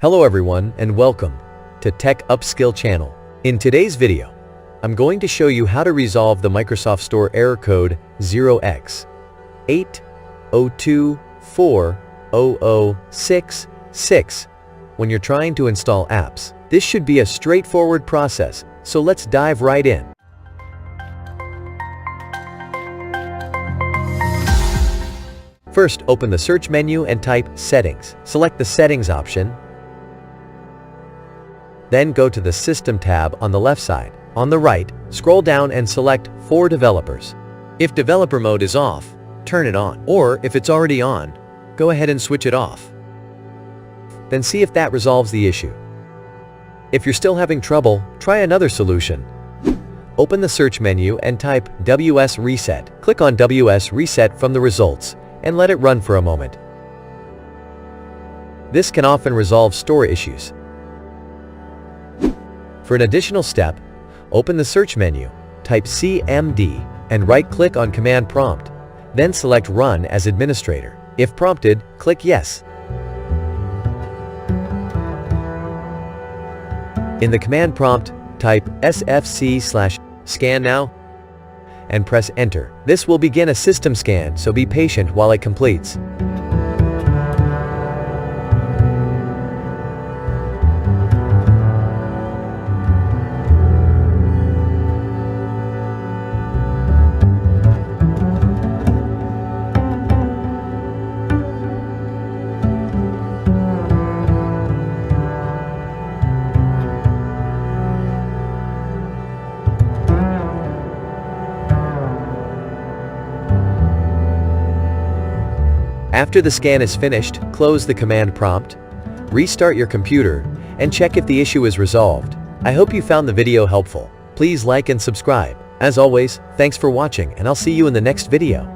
Hello everyone and welcome to Tech Upskill channel. In today's video, I'm going to show you how to resolve the Microsoft Store error code 0x80240066 when you're trying to install apps. This should be a straightforward process, so let's dive right in. First, open the search menu and type Settings. Select the Settings option. Then go to the System tab on the left side. On the right, scroll down and select For Developers. If developer mode is off, turn it on. Or if it's already on, go ahead and switch it off. Then see if that resolves the issue. If you're still having trouble, try another solution. Open the search menu and type WSreset. Click on WSreset from the results and let it run for a moment. This can often resolve store issues. For an additional step, open the search menu, type CMD, and right-click on Command Prompt. Then select Run as Administrator. If prompted, click Yes. In the command prompt, type sfc/Scannow and press Enter. This will begin a system scan, so be patient while it completes. After the scan is finished, close the command prompt, restart your computer, and check if the issue is resolved. I hope you found the video helpful. Please like and subscribe. As always, thanks for watching, and I'll see you in the next video.